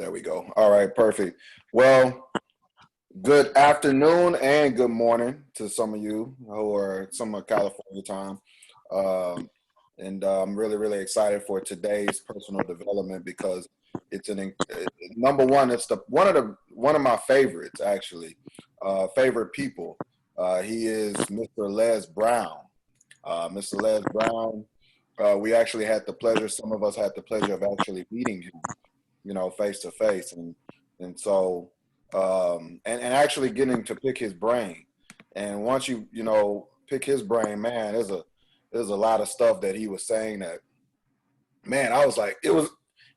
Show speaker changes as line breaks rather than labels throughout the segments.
There we go. All right, perfect. Well, good afternoon and good morning to some of you who are some of California time. Um, and I'm really, really excited for today's personal development because it's number one. It's the one of my favorites actually, favorite people. He is Mr. Les Brown. Mr. Les Brown. We actually had the pleasure. Some of us had the pleasure of actually meeting him, face to face, and so and actually getting to pick his brain. And once pick his brain, man, there's a lot of stuff that he was saying that, man, I was like, it was,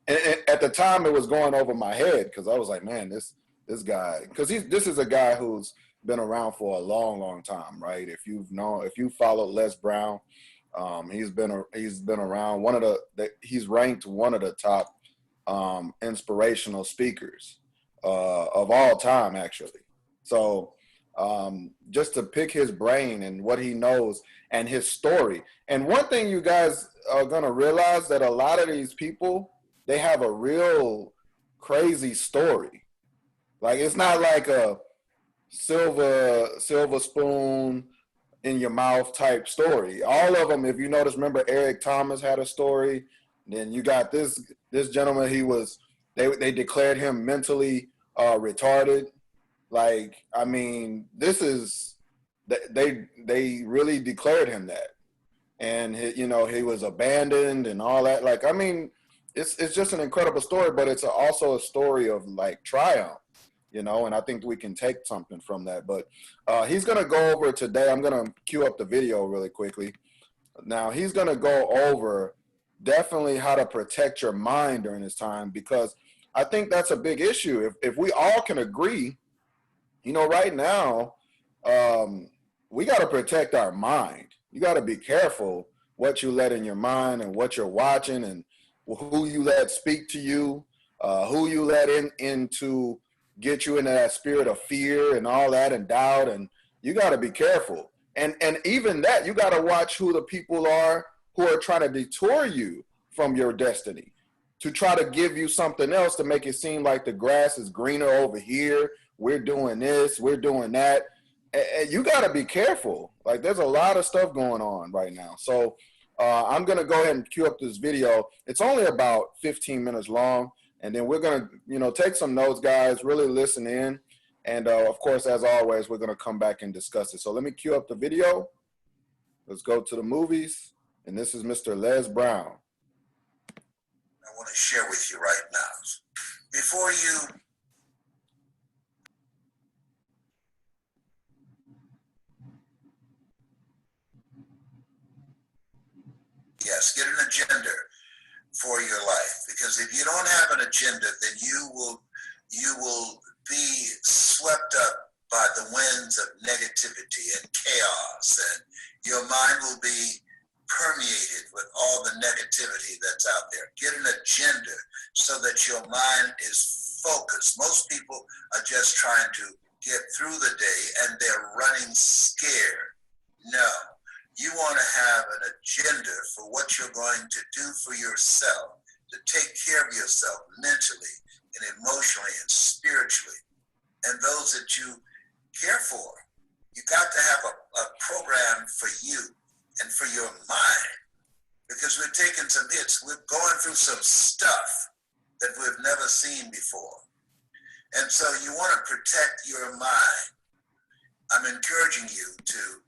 and at the time it was going over my head because I was like, man, this guy, because this is a guy who's been around for a long, long time, right? If you followed Les Brown, he's been around. He's ranked one of the top inspirational speakers of all time, actually. So just to pick his brain and what he knows and his story. And one thing you guys are going to realize that a lot of these people, they have a real crazy story. Like, it's not like a silver spoon in your mouth type story. All of them, if you notice, remember Eric Thomas had a story. Then you got this gentleman. They declared him mentally retarded. Like, I mean, they really declared him that, and he was abandoned and all that. Like, I mean, it's just an incredible story, but it's also a story of like triumph. And I think we can take something from that. But he's going to go over today. I'm going to cue up the video really quickly. Now, he's going to go over definitely how to protect your mind during this time, because I think that's a big issue. If we all can agree, right now, we got to protect our mind. You got to be careful what you let in your mind and what you're watching and who you let speak to you, who you let into get you into that spirit of fear and all that and doubt. And you got to be careful. And even that, you got to watch who the people are who are trying to detour you from your destiny, to try to give you something else to make it seem like the grass is greener over here. We're doing this, we're doing that. And you got to be careful. Like, there's a lot of stuff going on right now. So I'm going to go ahead and cue up this video. It's only about 15 minutes long. And then we're going to, take some notes, guys, really listen in. And of course, as always, we're going to come back and discuss it. So let me cue up the video. Let's go to the movies. And this is Mr. Les Brown.
I want to share with you right now. Before you get an agenda for your life, because if you don't have an agenda, then you will be swept up by the winds of negativity and chaos, and your mind will be permeated with all the negativity that's out there. Get an agenda so that your mind is focused. Most people are just trying to get through the day and they're running scared. No. You want to have an agenda for what you're going to do for yourself, to take care of yourself mentally and emotionally and spiritually, and those that you care for. You got to have a program for you and for your mind, because we're taking some hits. We're going through some stuff that we've never seen before. And so you want to protect your mind. I'm encouraging you to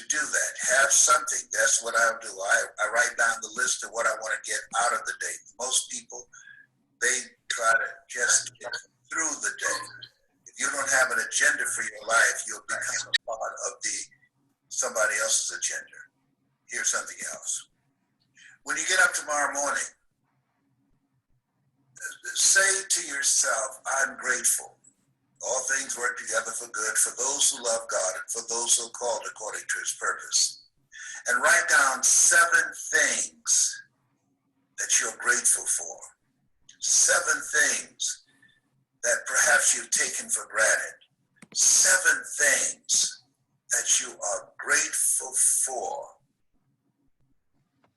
do that. Have something. That's what I'll do. I write down the list of what I want to get out of the day. Most people, they try to just get through the day. If you don't have an agenda for your life, you'll become a part of somebody else's agenda. Here's something else. When you get up tomorrow morning, say to yourself, I'm grateful. All things work together for good for those who love God and for those who are called according to his purpose. And write down 7 things that you're grateful for. 7 things that perhaps you've taken for granted. 7 things that you are grateful for.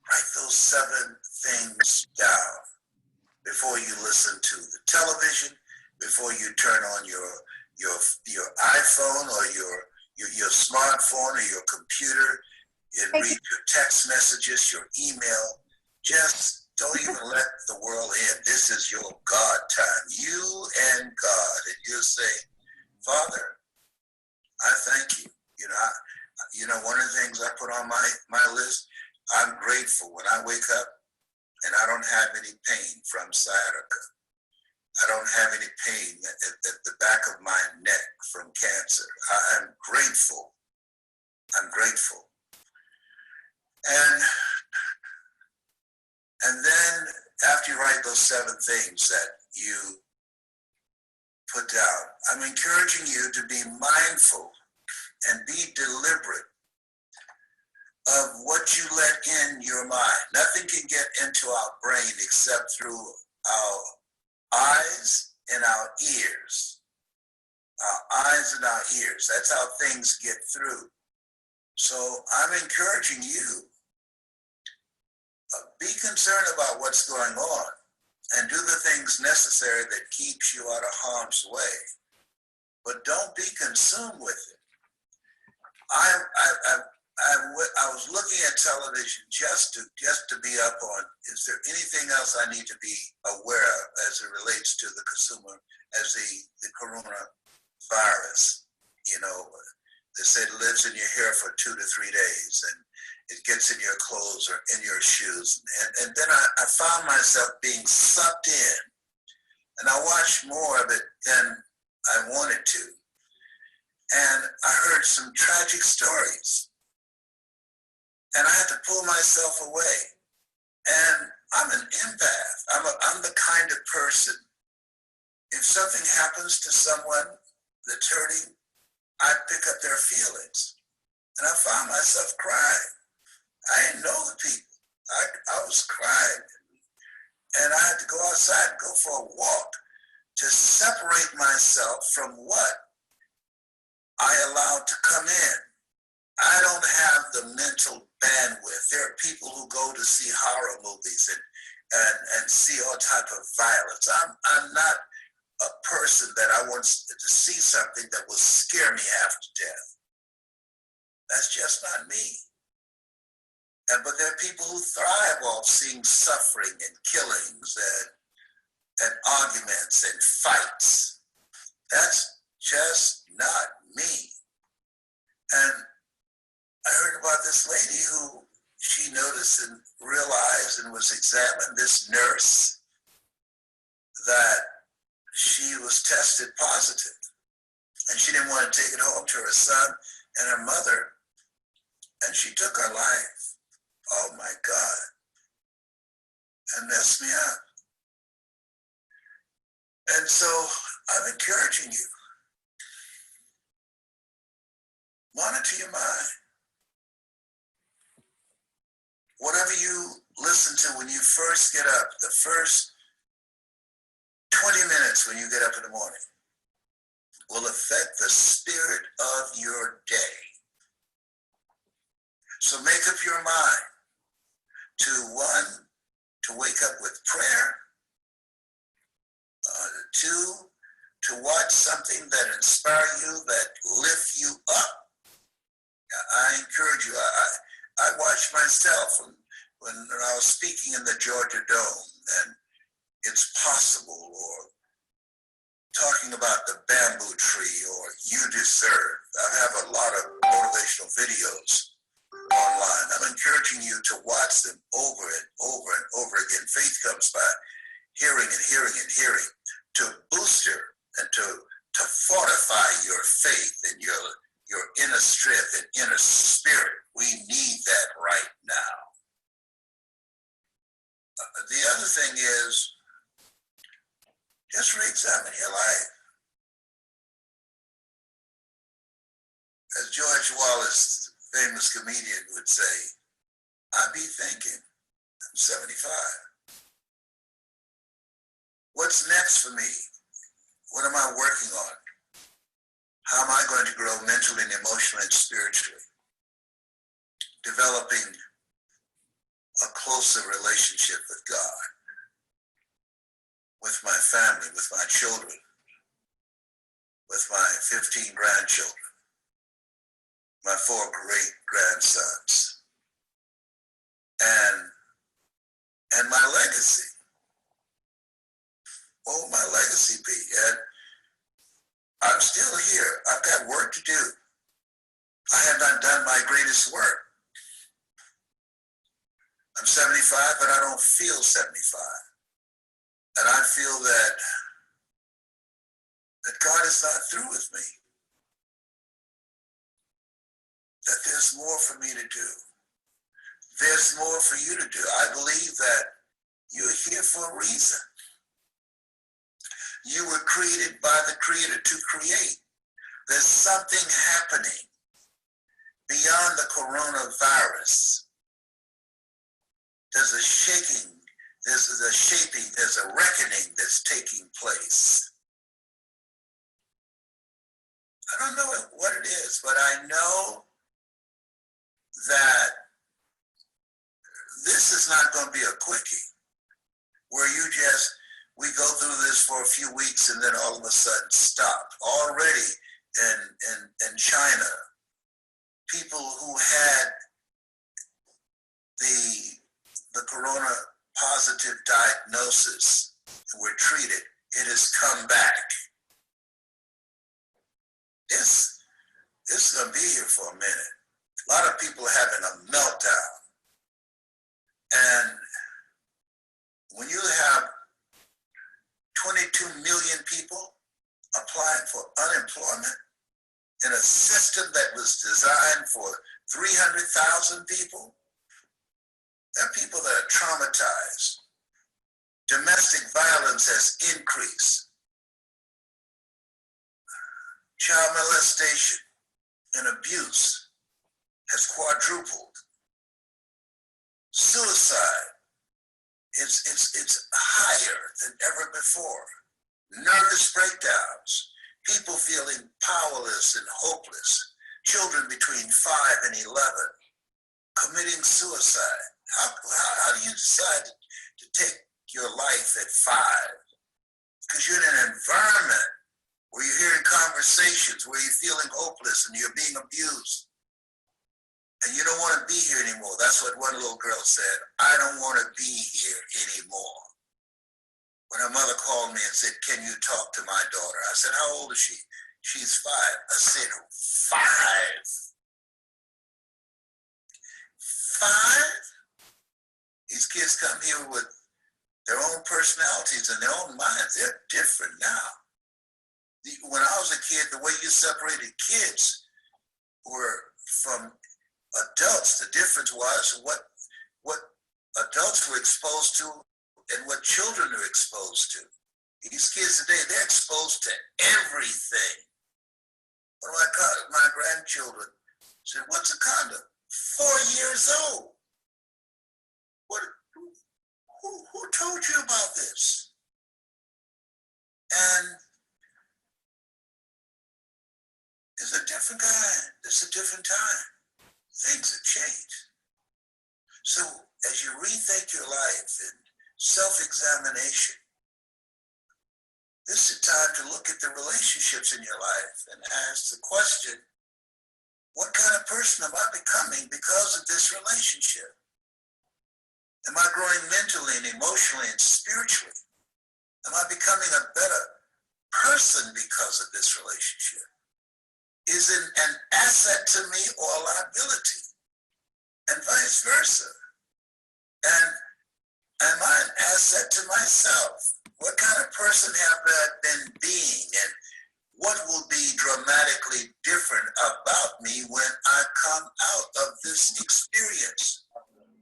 Write those 7 things down. before you listen to the television, before you turn on your iPhone or your smartphone or your computer and read your text messages, your email. Just don't even let the world in. This is your God time, you and God. And you'll say, Father, I thank you. One of the things I put on my list, I'm grateful when I wake up and I don't have any pain from sciatica. I don't have any pain at the back of my neck from cancer. I'm grateful. I'm grateful. And then after you write those 7 things that you put down, I'm encouraging you to be mindful and be deliberate of what you let in your mind. Nothing can get into our brain except through our eyes and our ears. Our eyes and our ears. That's how things get through. So I'm encouraging you, be concerned about what's going on and do the things necessary that keeps you out of harm's way. But don't be consumed with it. I was looking at television just to be up on, is there anything else I need to be aware of as it relates to the consumer, as the coronavirus? They say it lives in your hair for 2 to 3 days, and it gets in your clothes or in your shoes. And then I found myself being sucked in, and I watched more of it than I wanted to. And I heard some tragic stories. And I had to pull myself away. And I'm an empath. I'm the kind of person, if something happens to someone that's hurting, I pick up their feelings. And I found myself crying. I didn't know the people. I was crying. And I had to go outside and go for a walk to separate myself from what I allowed to come in. I don't have the mental bandwidth. There are people who go to see horror movies and see all type of violence. I'm not a person that I want to see something that will scare me half to death. That's just not me. But there are people who thrive off seeing suffering and killings and arguments and fights. That's just not me. And I heard about this lady who she noticed and realized and was examined, this nurse, that she was tested positive. And she didn't want to take it home to her son and her mother. And she took her life. Oh my God. And messed me up. And so I'm encouraging you. Monitor your mind. Whatever you listen to when you first get up, the first 20 minutes when you get up in the morning, will affect the spirit of your day. So make up your mind to, 1, to wake up with prayer, 2, to watch something that inspires you, that lifts you up. I encourage you. I watched myself when I was speaking in the Georgia Dome, and it's possible, or talking about the bamboo tree, or you deserve. I have a lot of motivational videos online. I'm encouraging you to watch them over and over and over again. Faith comes by hearing and hearing and hearing, to booster and to fortify your faith and your inner strength and inner spirit. We need that right now. The other thing is, just re-examine your life. As George Wallace, famous comedian, would say, I be thinking, I'm 75. What's next for me? What am I working on? How am I going to grow mentally and emotionally and spiritually? Developing a closer relationship with God. with my family, with my children, with my 15 grandchildren, my 4 great grandsons, and my legacy. What will my legacy be? And I'm still here. I've got work to do. I have not done my greatest work. I'm 75, but I don't feel 75. And I feel that God is not through with me. That there's more for me to do. There's more for you to do. I believe that you're here for a reason. You were created by the Creator to create. There's something happening beyond the coronavirus. There's a shaking, there's a shaping, there's a reckoning that's taking place. I don't know what it is, but I know that this is not going to be a quickie where we go through this for a few weeks and then all of a sudden stop. Already in China, people who had the corona positive diagnosis and were treated, it has come back. This is going to be here for a minute. A lot of people are having a meltdown. And when you have 22 million people applying for unemployment in a system that was designed for 300,000 people, there are people that are traumatized. Domestic violence has increased. Child molestation and abuse has quadrupled. Suicide, it's higher than ever before. Nervous breakdowns, people feeling powerless and hopeless. Children between 5 and 11 committing suicide. How do you decide to take your life at 5? Because you're in an environment where you're hearing conversations, where you're feeling hopeless and you're being abused. And you don't want to be here anymore. That's what one little girl said. I don't want to be here anymore. When her mother called me and said, can you talk to my daughter? I said, how old is she? She's 5. I said, 5? 5? These kids come here with their own personalities and their own minds. They're different now. When I was a kid, the way you separated kids were from adults. The difference was what adults were exposed to and what children are exposed to. These kids today, they're exposed to everything. One of my grandchildren said, what's a condom? 4 years old. Who told you about this? And it's a different guy. It's a different time. Things have changed. So as you rethink your life and self-examination, this is a time to look at the relationships in your life and ask the question, what kind of person am I becoming because of this relationship? Am I growing mentally and emotionally and spiritually? Am I becoming a better person because of this relationship? Is it an asset to me or a liability? And vice versa. And am I an asset to myself? What kind of person have I been being? And what will be dramatically different about me when I come out of this experience?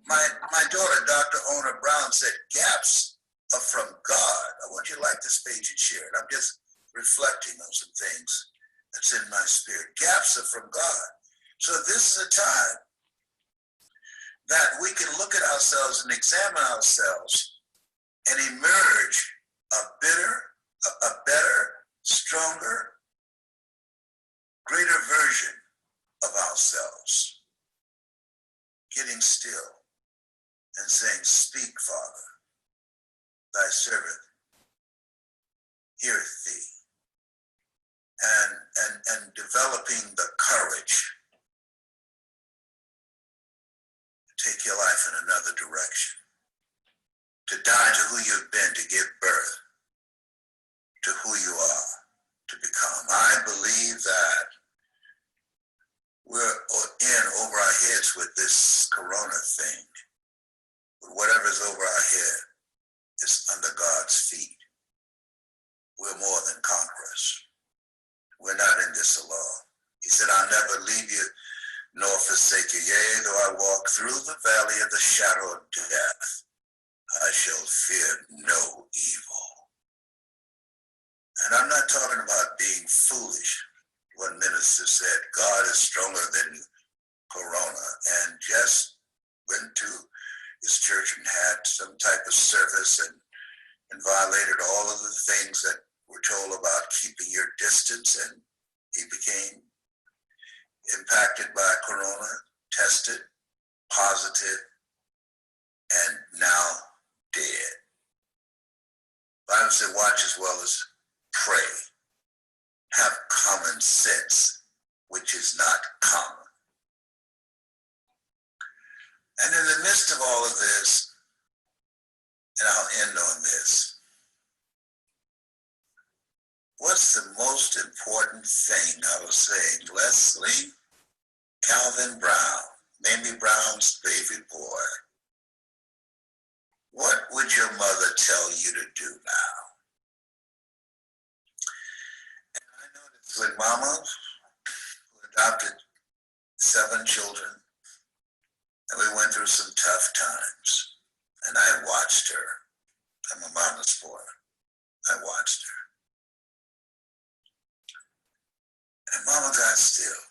My daughter, Dr. Ona Brown, said gaps are from God. I want you to like this page and share it. I'm just reflecting on some things that's in my spirit. Gaps are from God. So this is a time that we can look at ourselves and examine ourselves and emerge a better, stronger, greater version of ourselves. Getting still and saying, speak, Father, thy servant heareth thee, and developing the courage to take your life in another direction, to die to who you've been, to give birth to who you are to become. I believe that we're in over our heads with this corona thing. But whatever's over our head is under God's feet. We're more than conquerors. We're not in this alone. He said, I'll never leave you nor forsake you. Yea, though I walk through the valley of the shadow of death, I shall fear no evil. And I'm not talking about being foolish. One minister said, God is stronger than corona, and just went to his church and had some type of service and violated all of the things that were told about keeping your distance, and he became impacted by corona, tested positive, and now dead. Bible said, watch as well as pray. Have common sense, which is not common. And in the midst of all of this, and I'll end on this, what's the most important thing I was saying? Leslie Calvin Brown, Mamie Brown's baby boy. What would your mother tell you to do now? And I noticed with Mama, who adopted 7 children, and we went through some tough times, and I watched her. I'm a mama's boy. I watched her. And Mama got still.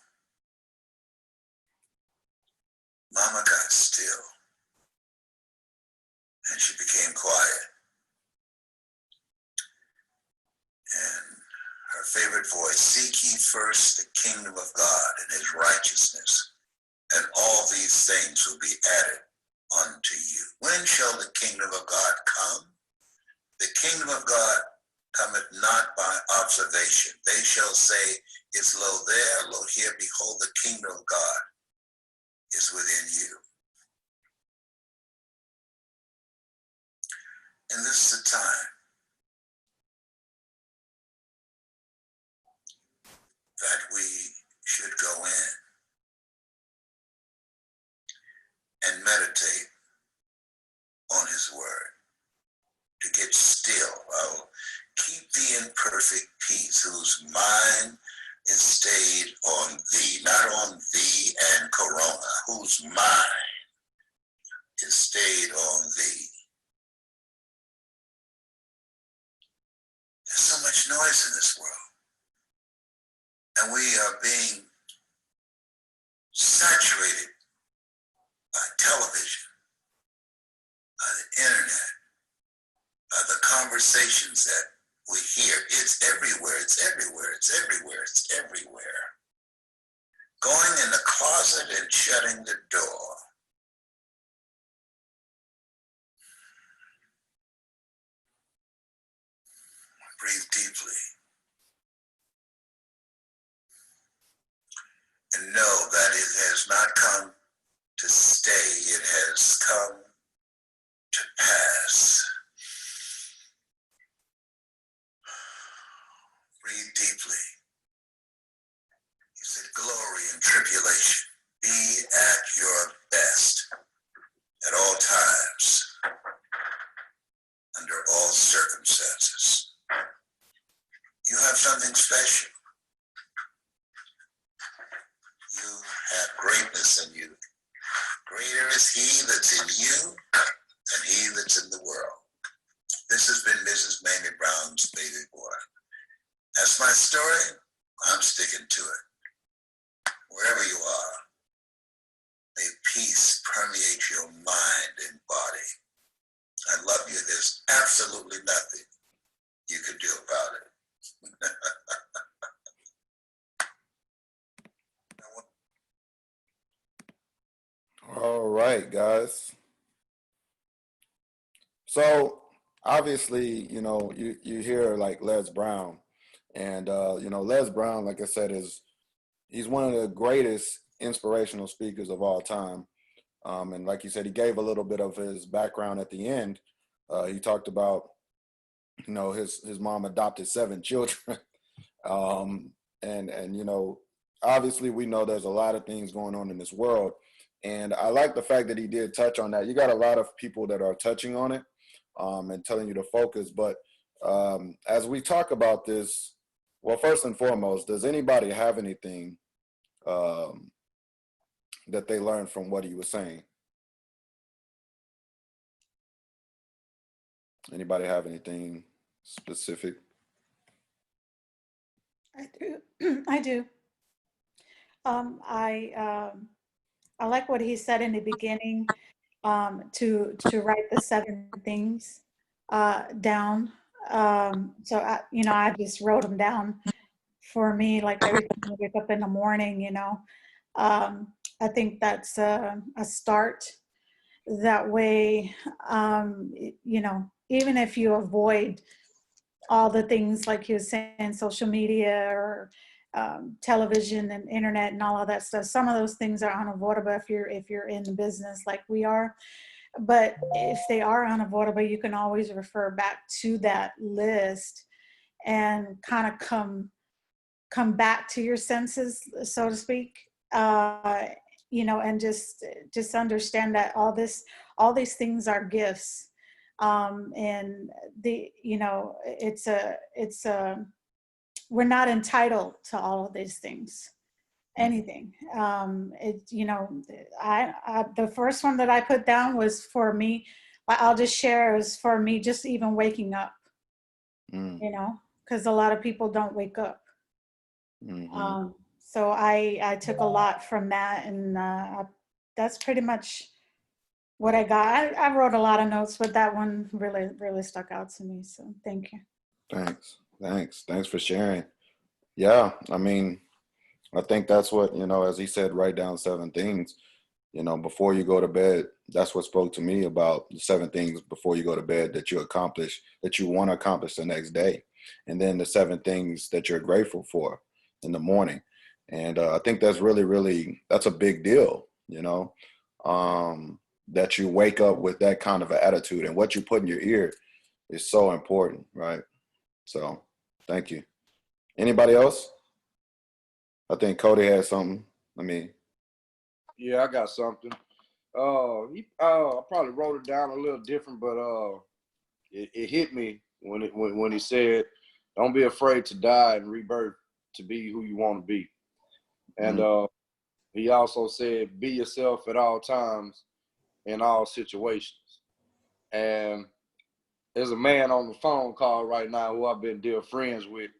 Mama got still. And she became quiet. And her favorite voice, seek ye first the kingdom of God and his righteousness, and all these things will be added unto you. When shall the kingdom of God come? The kingdom of God cometh not by observation. They shall say, it's lo there, lo here, behold, the kingdom of God is within you. And this is the time that we should go in and meditate on his word, to get still. I'll keep thee in perfect peace, whose mind is stayed on thee, not on thee and corona, whose mind is stayed on thee. There's so much noise in this world, and we are being saturated by television, by the internet, by the conversations that we hear. It's everywhere, it's everywhere, it's everywhere, it's everywhere. Going in the closet and shutting the door. Breathe deeply. And know that it has not come to stay, it has come to pass. Breathe deeply. He said, glory in tribulation. Be at your best at all times, under all circumstances. You have something special. You have greatness in you. Greater is he that's in you than he that's in the world. This has been Mrs. Mamie Brown's baby boy. That's my story. I'm sticking to it. Wherever you are, may peace permeate your mind and body. I love you. There's absolutely nothing you can do about it.
All right, guys. So obviously, you hear like Les Brown, and Les Brown, like I said, he's one of the greatest inspirational speakers of all time. And like you said, he gave a little bit of his background at the end. He talked about, his mom adopted 7 children. um, and obviously we know there's a lot of things going on in this world. And I like the fact that he did touch on that. You got a lot of people that are touching on it, and telling you to focus. But as we talk about this, well, first and foremost, does anybody have anything um, that they learned from what he was saying? Anybody have anything specific?
I do. I do. Um, I I like what he said in the beginning, to write the 7 things down. So I just wrote them down for me, like every time I wake up in the morning. I think that's a start. That way, even if you avoid all the things like he was saying, social media or television and internet and all of that stuff. Some of those things are unavoidable if you're in the business like we are. But if they are unavoidable, you can always refer back to that list and kind of come back to your senses, so to speak. And just understand that all these things are gifts. And it's a we're not entitled to all of these things, anything. The first one that I put down was for me. I'll just share, is for me just even waking up,
Mm.
because a lot of people don't wake up.
Mm-hmm.
So I took a lot from that, and that's pretty much what I got. I wrote a lot of notes, but that one really, really stuck out to me. So thank you.
Thanks for sharing. Yeah, I mean, I think that's what, as he said, write down 7 things, before you go to bed. That's what spoke to me about the 7 things before you go to bed that you accomplish, that you want to accomplish the next day. And then the 7 things that you're grateful for in the morning. And I think that's really, really, that's a big deal, that you wake up with that kind of an attitude, and what you put in your ear is so important, right? So thank you. Anybody else? I think Cody has something. Let me.
Yeah, I got something. I probably wrote it down a little different, but it hit me when he said, "Don't be afraid to die and rebirth to be who you want to be." And he also said, "Be yourself at all times in all situations." And there's a man on the phone call right now who I've been dear friends with,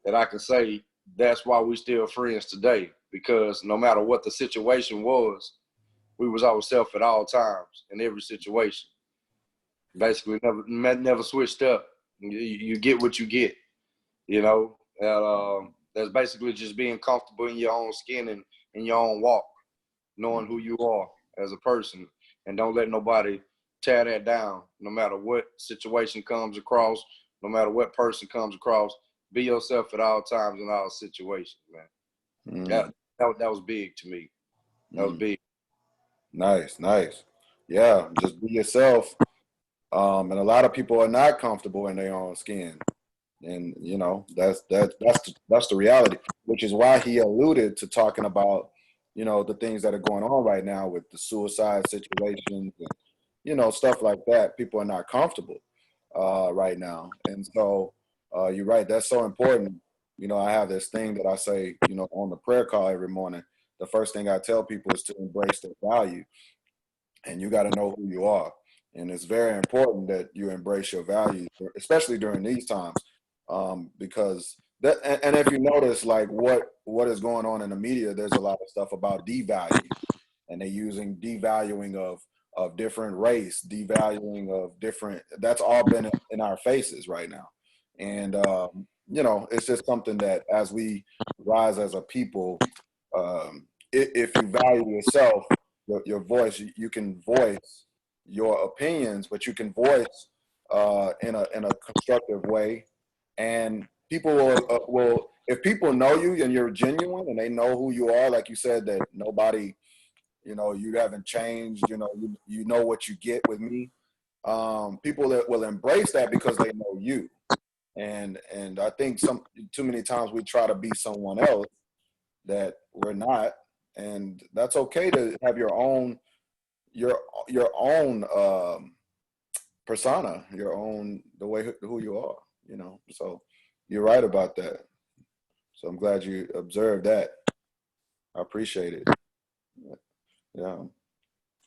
that I can say that's why we still friends today, because no matter what the situation was, we was ourselves at all times in every situation. Basically, never switched up. You get what you get, and that's basically just being comfortable in your own skin and in your own walk, knowing who you are as a person, and don't let nobody tear that down. No matter what situation comes across, no matter what person comes across, be yourself at all times in all situations, man.
Mm,
That was big to me. That was
mm.
big.
Nice. Yeah, just be yourself. And a lot of people are not comfortable in their own skin, and that's the reality. Which is why he alluded to talking about the things that are going on right now with the suicide situations and stuff like that. People are not comfortable right now, and so you're right. That's so important. I have this thing that I say, on the prayer call every morning. The first thing I tell people is to embrace their value, and you got to know who you are. And it's very important that you embrace your values, especially during these times, because that. And if you notice, like what is going on in the media, there's a lot of stuff about devalue, and they're using devaluing of different race, devaluing of different. That's all been in our faces right now, and it's just something that as we rise as a people, if you value yourself, your voice, you can voice your opinions, but you can voice in a constructive way, and people will if people know you and you're genuine and they know who you are, like you said, that nobody, you haven't changed, you know what you get with me. People that will embrace that because they know you. And I think too many times we try to be someone else that we're not, and that's okay to have your own persona, the way who you are, So you're right about that. So I'm glad you observed that. I appreciate it. Yeah.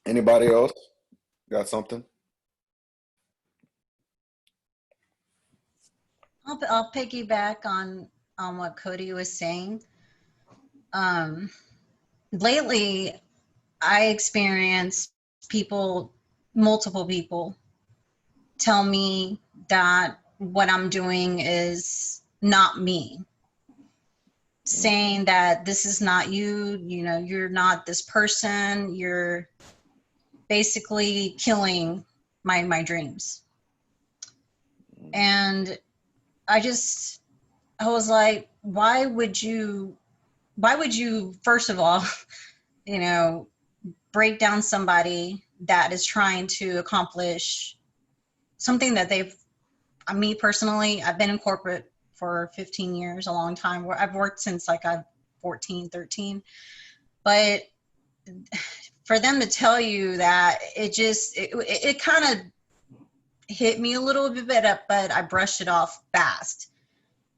Anybody else got something?
I'll piggyback on what Cody was saying. Lately, I experienced multiple people tell me that what I'm doing is not me, saying that this is not you, you're not this person, you're basically killing my dreams. And I was like, why would you, first of all, break down somebody that is trying to accomplish something that me personally, I've been in corporate for 15 years, a long time, where I've worked since like I'm 14, 13. But for them to tell you that, it kind of hit me a little bit, but I brushed it off fast.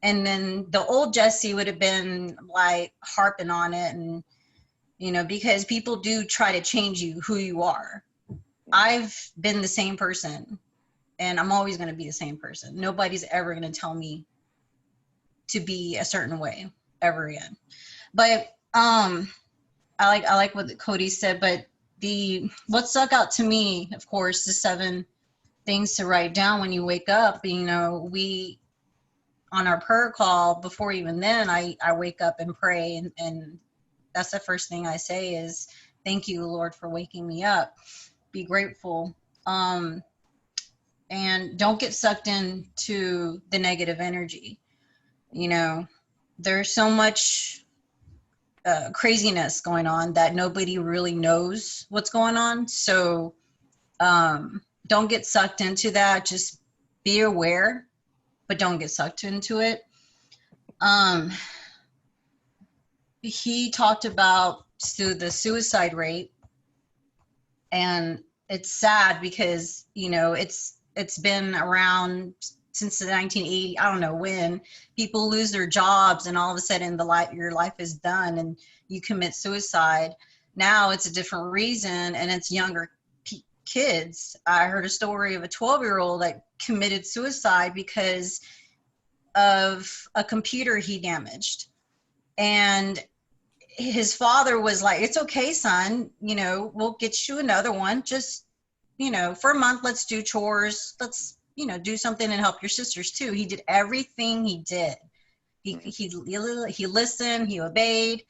And then the old Jesse would have been like harping on it, and because people do try to change you, who you are. I've been the same person, and I'm always going to be the same person. Nobody's ever going to tell me to be a certain way ever again. But I like what Cody said, but what stuck out to me, of course, the 7 things to write down when you wake up. We on our prayer call, before even then, I wake up and pray, and that's the first thing I say is, thank you, Lord, for waking me up. Be grateful. And don't get sucked into the negative energy. There's so much craziness going on that nobody really knows what's going on. So don't get sucked into that. Just be aware, but don't get sucked into it. He talked about the suicide rate, and it's sad because it's been around since the 1980s. I don't know when people lose their jobs and all of a sudden your life is done and you commit suicide. Now it's a different reason, and it's younger kids. I heard a story of a 12-year-old that committed suicide because of a computer he damaged, and his father was like, it's okay, son, we'll get you another one. Just, for a month, let's do chores. Let's, do something and help your sisters too. He did everything he did. He listened, he obeyed.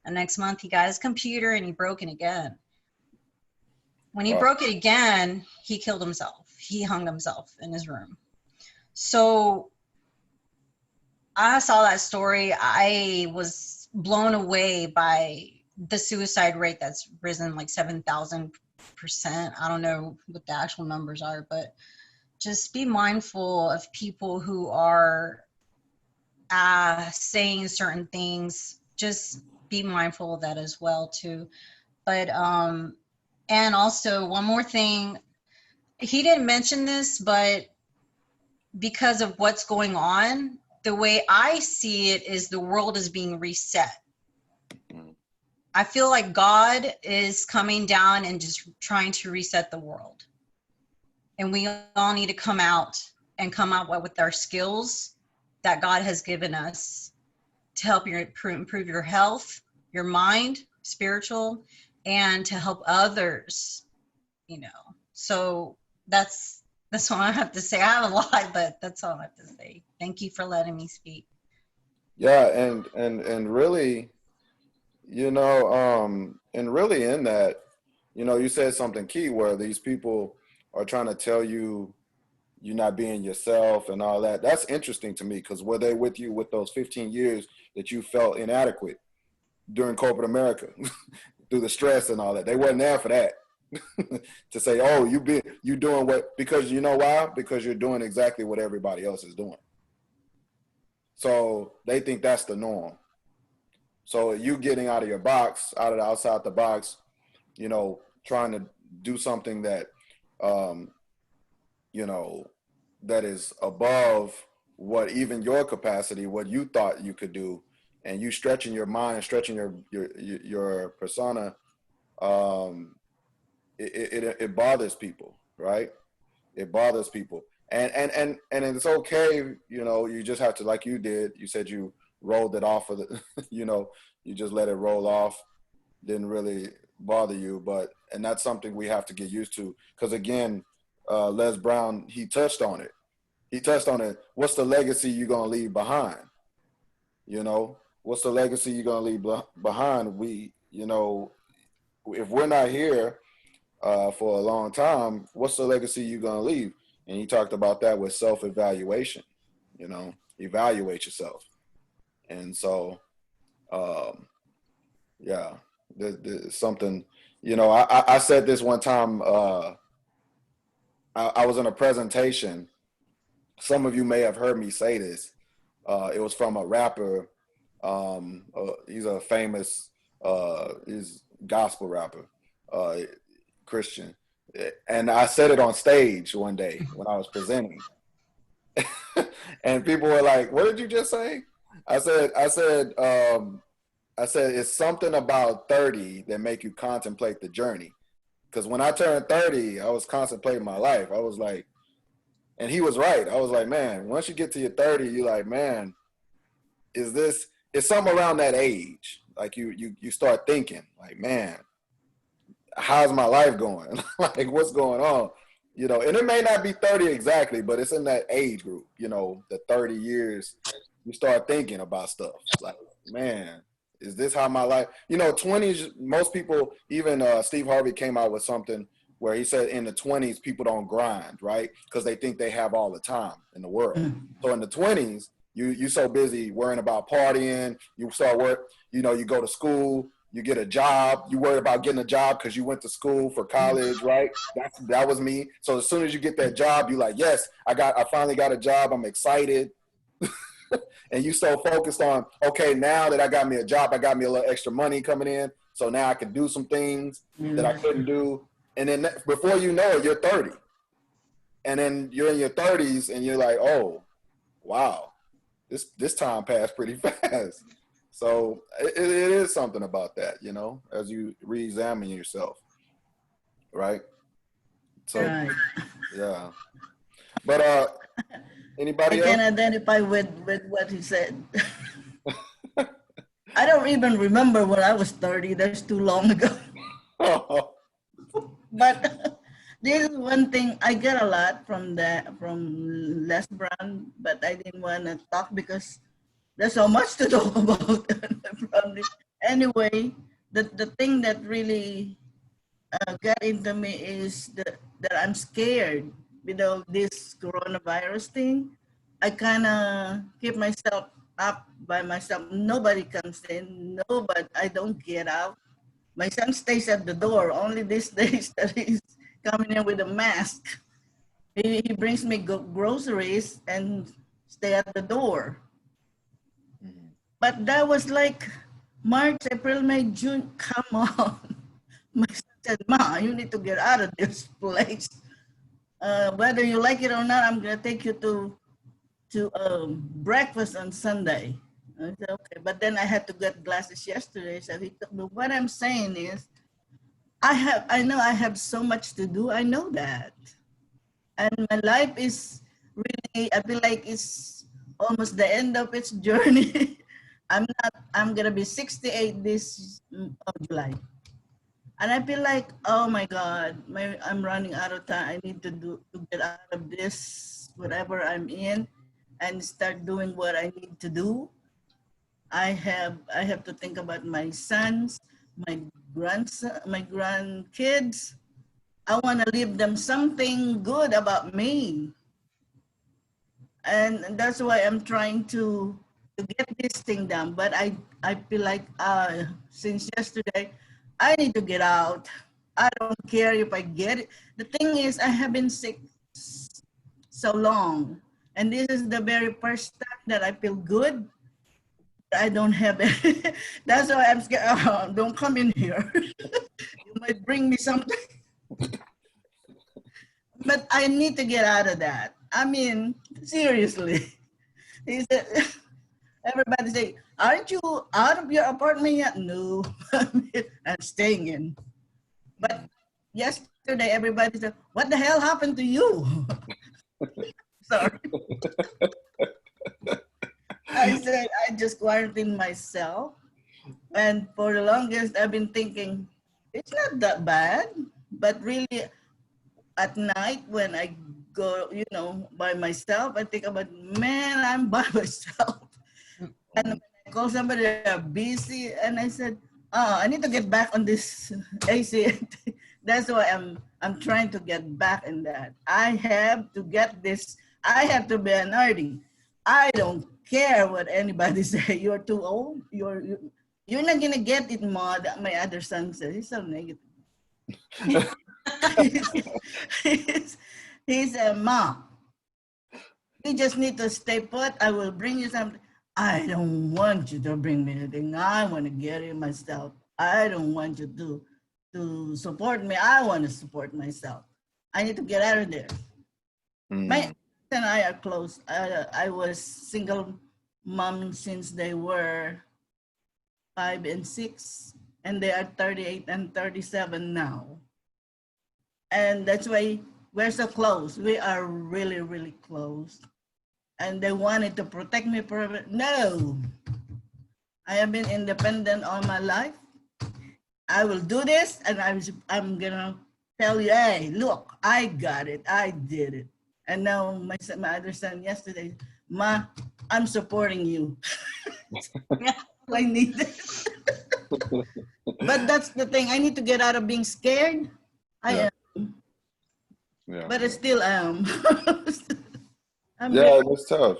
And next month he got his computer and he broke it again. When he broke it again, he killed himself. He hung himself in his room. So I saw that story. I was blown away by the suicide rate that's risen like 7,000%. I don't know what the actual numbers are, but just be mindful of people who are saying certain things. Just be mindful of that as well too. But and also one more thing, he didn't mention this, but because of what's going on, the way I see it is the world is being reset. I feel like God is coming down and just trying to reset the world. And we all need to come out with our skills that God has given us to help you improve your health, your mind, spiritual, and to help others, So that's all I have to say. I have a lot, but that's all I have to say. Thank you for letting me speak.
Yeah, and really, and really in that, you said something key where these people are trying to tell you, you're not being yourself and all that. That's interesting to me, because were they with you with those 15 years that you felt inadequate during corporate America through the stress and all that? They wasn't there for that. To say, oh, you doing what, because you know why? Because you're doing exactly what everybody else is doing. So they think that's the norm. So you getting out of your box, outside the box, you know, trying to do something that, you know, that is above what even your capacity, what you thought you could do, and you stretching your mind and stretching your persona, it bothers people, right? It bothers people, and it's okay, you know. You just have to, like you did. You said you rolled it off of the, you know, you just let it roll off. Didn't really bother you, and that's something we have to get used to. Because again, Les Brown, he touched on it. What's the legacy you're gonna leave behind? You know, what's the legacy you're gonna leave behind? We, you know, if we're not here for a long time, what's the legacy you're gonna leave? And he talked about that with self-evaluation. You know, evaluate yourself. And so, yeah, there's something. You know, I said this one time. I was in a presentation. Some of you may have heard me say this. It was from a rapper. He's a famous, he's gospel rapper, Christian. And I said it on stage one day when I was presenting. And people were like, "What did you just say?" I said, it's something about 30 that make you contemplate the journey. Because when I turned 30, I was contemplating my life. I was like, and he was right. I was like, man, once you get to your 30, you're like, man, it's something around that age. Like you start thinking, like, man, how's my life going? Like, what's going on? You know, and it may not be 30 exactly, but it's in that age group, you know, the 30 years. You start thinking about stuff. Like, man, is this how my life, you know, 20s, most people, even Steve Harvey came out with something where he said in the 20s, people don't grind, right? Because they think they have all the time in the world. So in the 20s, you so busy worrying about partying, you start work, you know, you go to school, you get a job, you worry about getting a job because you went to school for college, right? That was me. So as soon as you get that job, you're like, yes, I finally got a job, I'm excited. And you so focused on, okay, now that I got me a job, I got me a little extra money coming in, so now I can do some things that I couldn't do. And then before you know it, you're 30. And then you're in your 30s and you're like, oh, wow, this time passed pretty fast. So it is something about that, you know, as you re-examine yourself, right? So,
Right.
yeah. But anybody
I can
else?
identify with what he said. I don't even remember when I was 30. That's too long ago. But this is one thing I get a lot from Les Brown, but I didn't want to talk because there's so much to talk about. Anyway, the thing that really got into me is that I'm scared. You know, this coronavirus thing. I kind of keep myself up by myself. Nobody comes in. Nobody. I don't get out. My son stays at the door. Only these days that he's coming in with a mask. He brings me groceries and stay at the door. But that was like March, April, May, June. Come on. My son said, "Ma, you need to get out of this place. Whether you like it or not, I'm gonna take you to breakfast on Sunday." I said, okay, but then I had to get glasses yesterday, so he took me. What I'm saying is, I know I have so much to do. I know that, and my life is really. I feel like it's almost the end of its journey. I'm gonna be 68 this July. And I feel like, oh my God, I'm running out of time. I need to get out of this, whatever I'm in, and start doing what I need to do. I have to think about my sons, my grandkids. I want to leave them something good about me. And that's why I'm trying to get this thing done. But I feel like since yesterday, I need to get out. I don't care if I get it. The thing is, I have been sick so long, and this is the very first time that I feel good. I don't have it. That's why I'm scared. Oh, don't come in here. You might bring me something. But I need to get out of that. I mean, seriously. He said, everybody say, aren't you out of your apartment yet? No, I'm staying in. But yesterday, everybody said, what the hell happened to you? Sorry. I said, I just quarantined myself. And for the longest, I've been thinking, it's not that bad. But really, at night when I go, by myself, I think about, man, I'm by myself. And when I call somebody, they're busy. And I said, oh, I need to get back on this AC. That's why I'm trying to get back in that. I have to get this. I have to be an arty. I don't care what anybody say. You're too old. You're not gonna get it, Ma. My other son says he's so negative. He said, Ma, you just need to stay put. I will bring you something. I don't want you to bring me anything. I want to get it myself. I don't want you to support me. I want to support myself. I need to get out of there. My and I are close. I was single mom since they were 5 and 6, and they are 38 and 37 now. And that's why we're so close. We are really, really close. And they wanted to protect me forever. No, I have been independent all my life. I will do this, and I'm gonna tell you, hey, look, I got it. I did it. And now my other son yesterday, Ma, I'm supporting you. I need it. But that's the thing. I need to get out of being scared. I am.
Yeah.
But I still am.
Yeah, it's tough.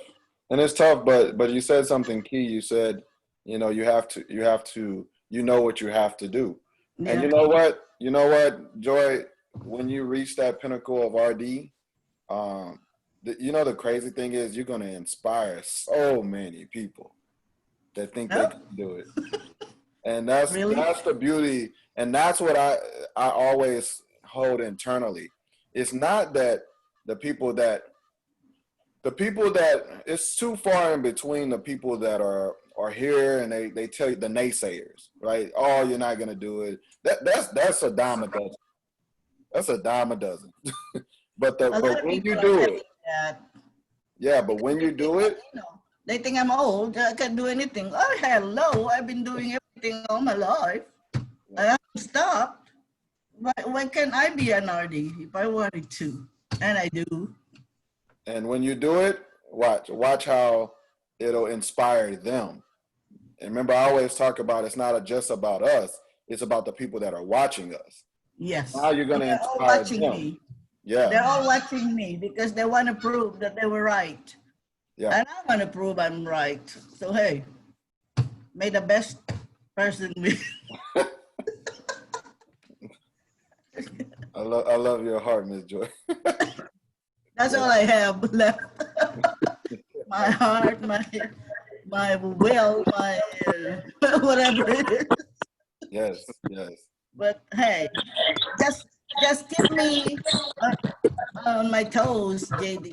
And it's tough, but you said something key. You said, you have to, what you have to do.
Yeah.
And you know what, Joy, when you reach that pinnacle of RD, the crazy thing is you're going to inspire so many people that think they can do it. And that's the beauty. And that's what I always hold internally. It's not that the people that it's too far in between the people that are here and they tell you, the naysayers, right? Oh, you're not going to do it. That's a dime a dozen. That's a dime a dozen. But when you do it, yeah, but when you do it,
they think I'm old. I can't do anything. Oh, hello! I've been doing everything all my life. I haven't stopped. Why can't I be an RD if I wanted to? And I do.
And when you do it, watch how it'll inspire them. And remember, I always talk about it's not just about us; it's about the people that are watching us.
Yes.
Now you're going to inspire them.
Me.
Yeah.
They're all watching me because they want to prove that they were right.
Yeah.
And I want to prove I'm right. So, hey, may the best person win.
I love your heart, Miss Joy.
That's all I have left. My heart, my will, my whatever it is.
Yes.
But hey, just keep me on my toes, JD.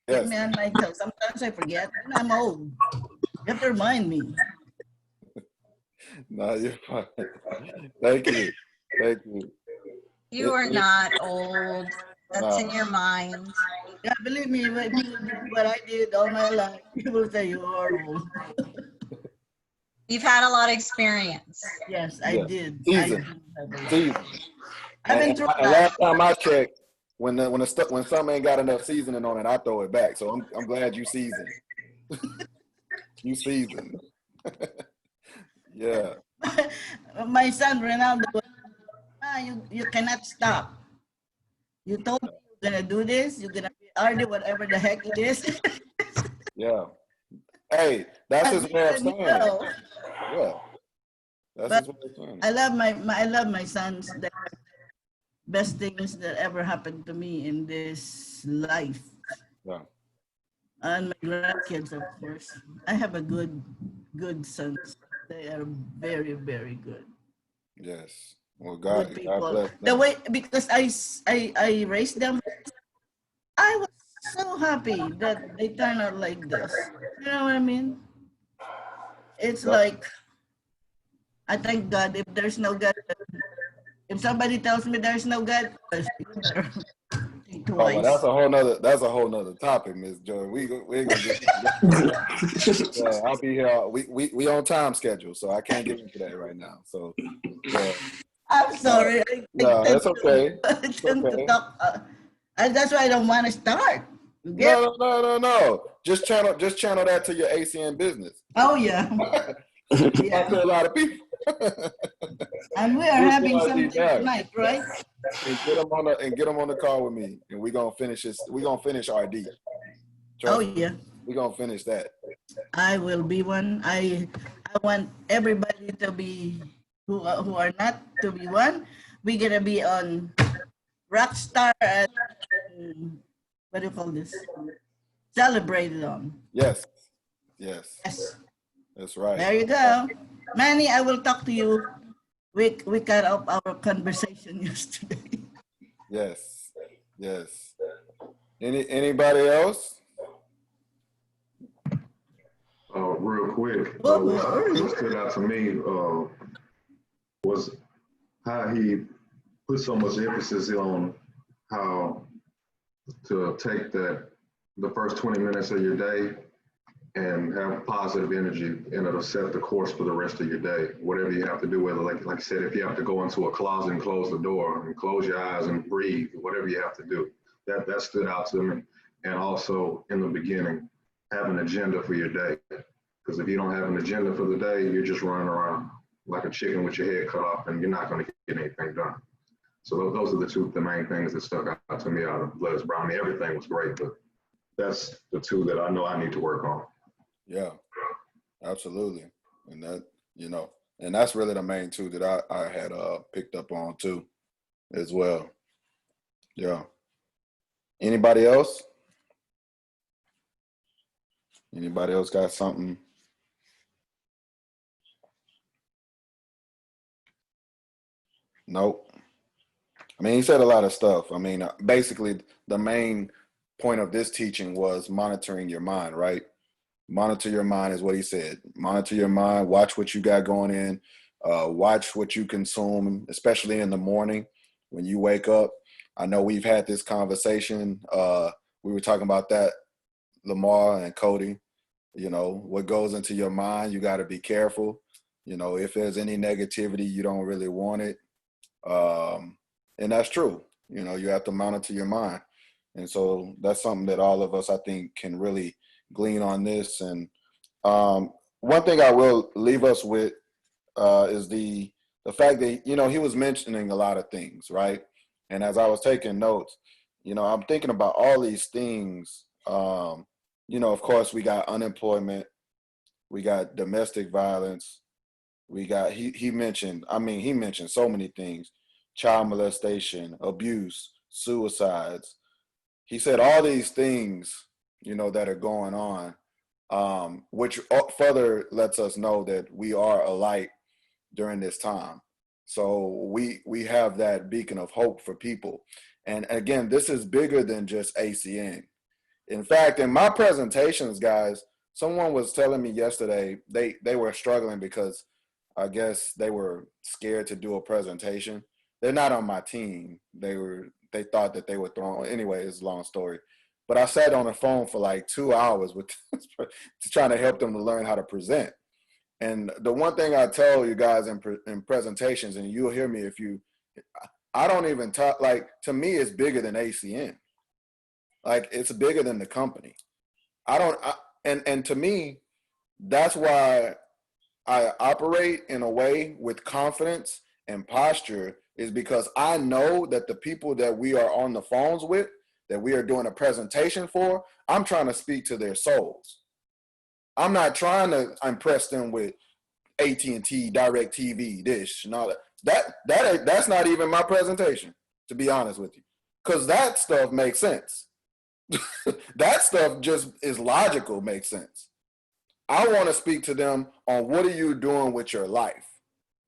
Yes.
Keep me on my toes. Sometimes I forget. And I'm old. You have to remind me.
No, you're fine. Thank you.
You are not old. That's in your mind.
Yeah, believe me, when you do what I did all my life, people say you are old.
You've had a lot of experience.
Yes, I did.
Season.
I've been through
And
that.
last time I checked, when something ain't got enough seasoning on it, I throw it back. So I'm glad you seasoned. You seasoned. Yeah.
My son Ronaldo, you cannot stop. You told me you're gonna do this. You're gonna be RD, whatever the heck it is.
Yeah. Hey, that's his way of saying it.
No.
Yeah. That's
But
his way of saying
I
it.
love I love my sons. The best things that ever happened to me in this life.
Yeah.
And my grandkids, of course. I have a good sons. They are very, very good.
Yes. Well,
Good
God
people.
bless
The
them.
way, because I raised them, I was so happy that they turn out like this. You know what I mean? It's
Yep.
like, I thank God. If there's no God, if somebody tells me there's no God, you better think
Oh, well,
twice.
that's a whole nother topic, Miss Joy. We ain't gonna get. Yeah, I'll be here. We on time schedule, so I can't get into that right now. So, yeah,
I'm sorry. I
no,
tend
it's okay.
I
It's
tend to
okay.
talk, and that's why I don't want to start. You get?
No. Just channel that to your ACN business.
Oh yeah,
Talk
yeah.
to a lot of people.
And we are
We'll
having
start these
something
out.
tonight, right?
And get them on the call with me, and we're gonna finish this. We're gonna finish RD.
Oh
Trust me,
yeah.
we're gonna finish that.
I will be one. I want everybody to be who are not to be one. We're gonna be on Rockstar and what do you call this? Celebrated on.
Yes,
Yes.
that's right.
There you go. Manny, I will talk to you. We cut off our conversation yesterday.
Yes. Anybody else?
Real quick,
Oh,
what stood out to me was how he put so much emphasis on how to take the first 20 minutes of your day and have positive energy, and it'll set the course for the rest of your day. Whatever you have to do, whether like I said, if you have to go into a closet and close the door and close your eyes and breathe, whatever you have to do, that stood out to me. And also in the beginning, have an agenda for your day. Because if you don't have an agenda for the day, you're just running around like a chicken with your head cut off, and you're not going to get anything done. So those are the main things that stuck out to me out of Les Brown. I mean, everything was great, but that's the two that I know I need to work on.
Yeah, absolutely. And that, and that's really the main two that I had picked up on too, as well. Yeah. Anybody else? Anybody else got something? Nope. I mean, he said a lot of stuff. I mean, basically, the main point of this teaching was monitoring your mind, right? Monitor your mind is what he said. Monitor your mind. Watch what you got going in. Watch what you consume, especially in the morning when you wake up. I know we've had this conversation. We were talking about that, Lamar and Cody. What goes into your mind, you got to be careful. If there's any negativity, you don't really want it. And that's true. You have to monitor your mind. And so that's something that all of us, I think, can really glean on this. And one thing I will leave us with is the fact that, he was mentioning a lot of things, right? And as I was taking notes, I'm thinking about all these things. Of course, we got unemployment, we got domestic violence, we got, he mentioned so many things: child molestation, abuse, suicides. He said all these things, that are going on, which further lets us know that we are a light during this time. So we have that beacon of hope for people. And again, this is bigger than just ACN. In fact, in my presentations, guys, someone was telling me yesterday they were struggling because I guess they were scared to do a presentation. They're not on my team. They thought that they were thrown. Anyway, it's a long story. But I sat on the phone for like 2 hours with trying to help them to learn how to present. And the one thing I tell you guys in presentations, and you'll hear me I don't even talk, like, to me, it's bigger than ACN. Like, it's bigger than the company. And to me, that's why I operate in a way with confidence and posture, is because I know that the people that we are on the phones with, that we are doing a presentation for, I'm trying to speak to their souls. I'm not trying to impress them with AT&T, DirecTV, Dish, and all that. That's not even my presentation, to be honest with you, because that stuff makes sense. That stuff just is logical, makes sense. I want to speak to them on what are you doing with your life.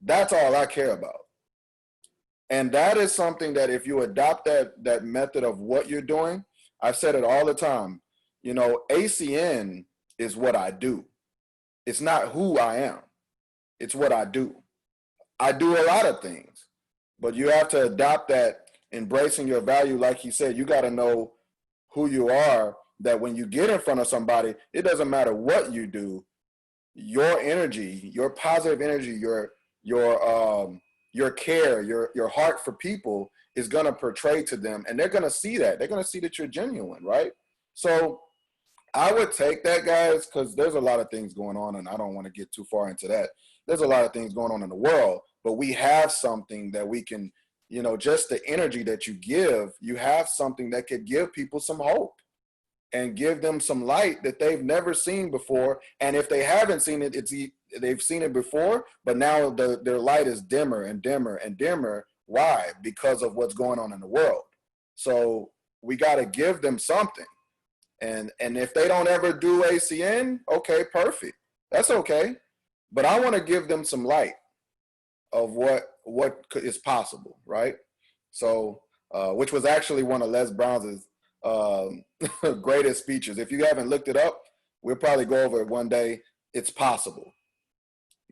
That's all I care about. And that is something that if you adopt that method of what you're doing, I've said it all the time, you know, ACN is what I do. It's not who I am. It's what I do. I do a lot of things, but you have to adopt that, embracing your value. Like he said, you got to know who you are, that when you get in front of somebody, it doesn't matter what you do, your energy, your positive energy, your care, your heart for people is going to portray to them, and they're going to see that. They're going to see that you're genuine, right? So I would take that, guys, because there's a lot of things going on, and I don't want to get too far into that. There's a lot of things going on in the world, but we have something that we can, you know, just the energy that you give, you have something that could give people some hope and give them some light that they've never seen before. And if they haven't seen it, they've seen it before, but now their light is dimmer and dimmer and dimmer. Why? Because of what's going on in the world. So we got to give them something. And if they don't ever do ACN, okay, perfect. That's okay. But I want to give them some light of what is possible, right? So, which was actually one of Les Brown's greatest speeches. If you haven't looked it up, we'll probably go over it one day. It's possible.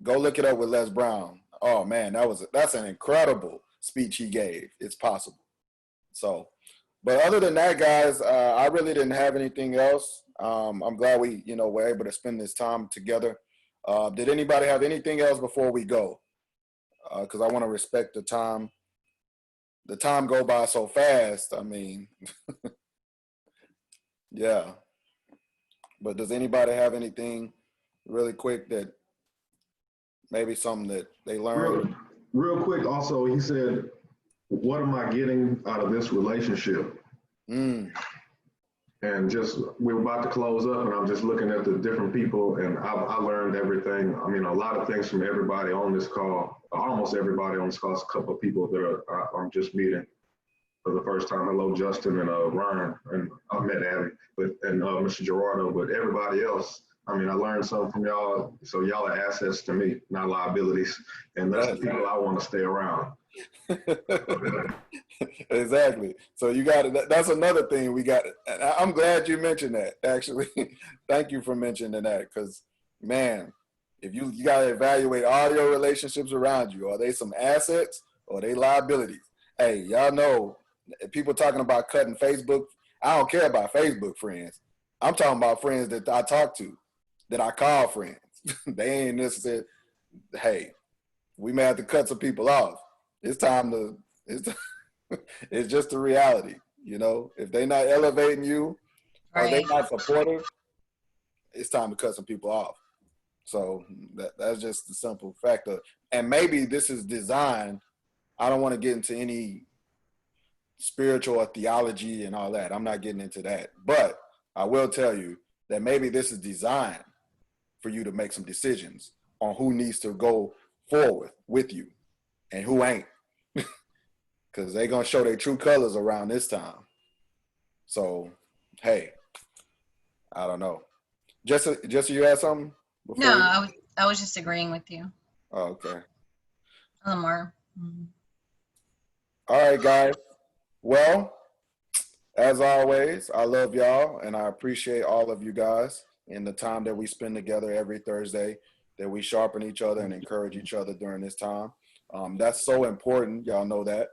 Go look it up with Les Brown. Oh man, that's an incredible speech he gave. It's possible. So, but other than that, guys, I really didn't have anything else. I'm glad we, you know, were able to spend this time together. Did anybody have anything else before we go? Because I want to respect the time. The time go by so fast. I mean, yeah. But does anybody have anything really quick that maybe something that they learned?
Real quick, also, he said, what am I getting out of this relationship? And just, we're about to close up, and I'm just looking at the different people, and I learned everything. I mean, a lot of things from everybody on this call, almost everybody on this call. A couple of people that I'm just meeting for the first time. Hello, Justin and Ryan, and I met Abby, and Mr. Gerardo, but everybody else, I mean, I learned something from y'all. So y'all are assets to me, not liabilities, and that's the people I want to stay around.
Exactly. So you got it. That's another thing we got. I'm glad you mentioned that. Actually, thank you for mentioning that, because, man, if you got to evaluate all your relationships around you. Are they some assets or are they liabilities? Hey, y'all know people talking about cutting Facebook. I don't care about Facebook friends. I'm talking about friends that I talk to, that I call friends. They ain't necessarily. Hey, we may have to cut some people off. It's time to. It's just the reality, you know. If they're not elevating you, or they're not supportive, it's time to cut some people off. So that's just the simple fact of. And maybe this is designed. I don't want to get into any spiritual or theology and all that. I'm not getting into that, but I will tell you that maybe this is designed for you to make some decisions on who needs to go forward with you and who ain't. Because they're going to show their true colors around this time. So, hey, I don't know. Jesse, you had something?
No, I was just agreeing with you.
Oh, okay.
A little more. Mm-hmm.
All right, guys. Well, as always, I love y'all, and I appreciate all of you guys and the time that we spend together every Thursday, that we sharpen each other and encourage each other during this time. That's so important. Y'all know that.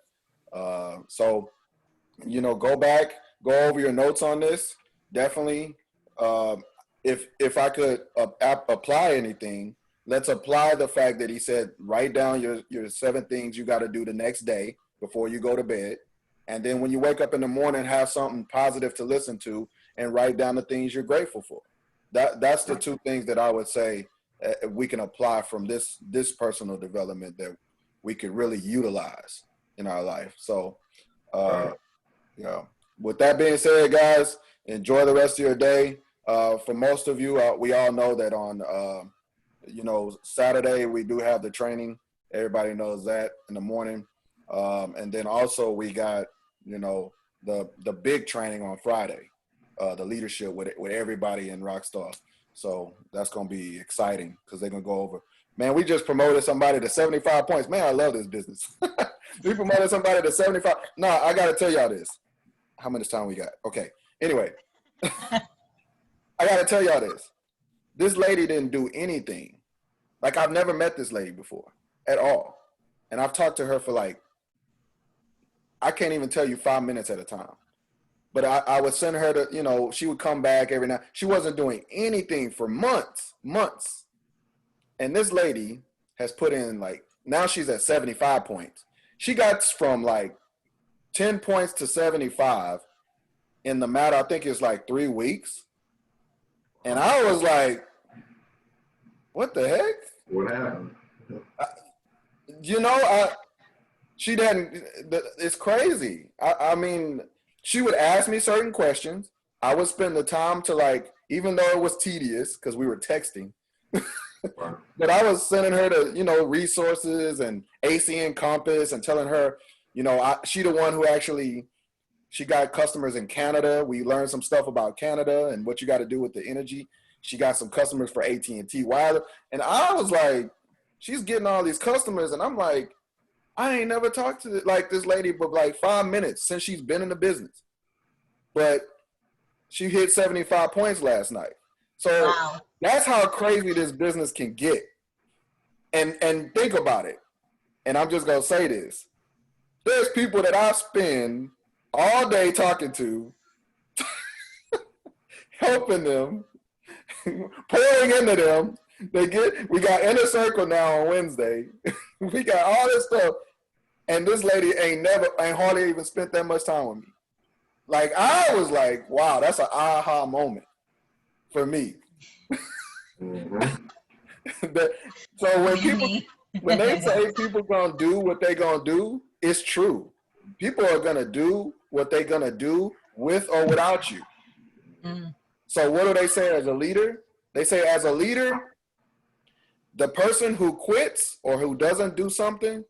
So, you know, go over your notes on this. Definitely, if I could apply anything, let's apply the fact that he said, write down your 7 things you got to do the next day before you go to bed. And then when you wake up in the morning, have something positive to listen to and write down the things you're grateful for. That's the 2 things that I would say we can apply from this personal development that we could really utilize in our life. So, yeah. with that being said, guys, enjoy the rest of your day. For most of you, we all know that on, Saturday we do have the training. Everybody knows that in the morning. And then also we got, the big training on Friday, the leadership with everybody in Rockstar. So that's going to be exciting because they're going to go over. Man, we just promoted somebody to 75 points. Man, I love this business. We promoted somebody to 75. No, I got to tell y'all this. How much time we got? Okay. Anyway, I got to tell y'all this. This lady didn't do anything. Like, I've never met this lady before at all. And I've talked to her for I can't even tell you 5 minutes at a time. But I would send her to, she would come back every night. She wasn't doing anything for months. And this lady has put in now she's at 75 points. She got from 10 points to 75 in the matter, I think it's 3 weeks. And I was like, what the heck?
What happened?
She didn't, it's crazy. I mean, she would ask me certain questions. I would spend the time to even though it was tedious because we were texting, but I was sending her to, resources and AC and Compass and telling her, she the one who actually, she got customers in Canada. We learned some stuff about Canada and what you got to do with the energy. She got some customers for AT&T Wireless. And I was like, she's getting all these customers. And I'm like, I ain't never talked to this lady for 5 minutes since she's been in the business. But she hit 75 points last night. So
Wow.
That's how crazy this business can get. And think about it. And I'm just going to say this. There's people that I spend all day talking to, helping them, pouring into them. We got Inner Circle now on Wednesday. We got all this stuff. And this lady ain't hardly even spent that much time with me. I was like, wow, that's an aha moment for me.
Mm-hmm.
So when they say people gonna do what they gonna do, it's true. People are gonna do what they gonna do with or without you.
Mm.
So what do they say as a leader? They say as a leader, the person who quits or who doesn't do something,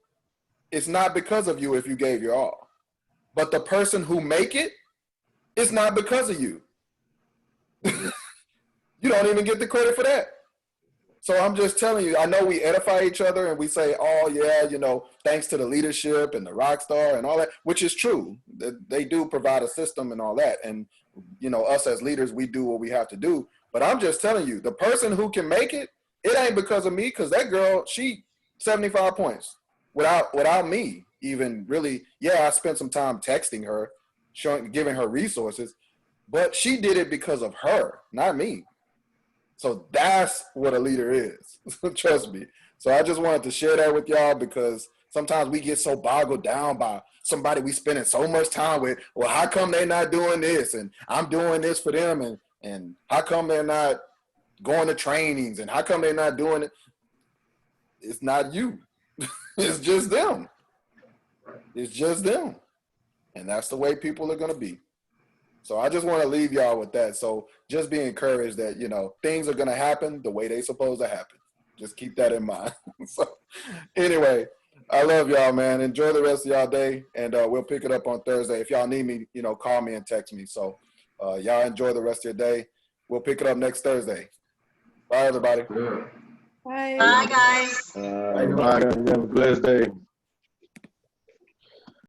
it's not because of you if you gave your all. But the person who make it's not because of you. You don't even get the credit for that. So I'm just telling you, I know we edify each other and we say, oh yeah, thanks to the leadership and the Rockstar and all that, which is true. They do provide a system and all that. And, us as leaders, we do what we have to do. But I'm just telling you, the person who can make it ain't because of me, because that girl, she 75 points without me even really. Yeah, I spent some time texting her, giving her resources, but she did it because of her, not me. So that's what a leader is. Trust me. So I just wanted to share that with y'all because sometimes we get so boggled down by somebody we spending so much time with. Well, how come they're not doing this? And I'm doing this for them. And how come they're not going to trainings? And how come they're not doing it? It's not you. It's just them. It's just them. And that's the way people are going to be. So I just want to leave y'all with that. So just be encouraged that, things are going to happen the way they're supposed to happen. Just keep that in mind. So anyway, I love y'all, man. Enjoy the rest of y'all day. And we'll pick it up on Thursday. If y'all need me, call me and text me. So y'all enjoy the rest of your day. We'll pick it up next Thursday. Bye, everybody.
Good.
Bye.
Bye, guys.
Everybody have a blessed day.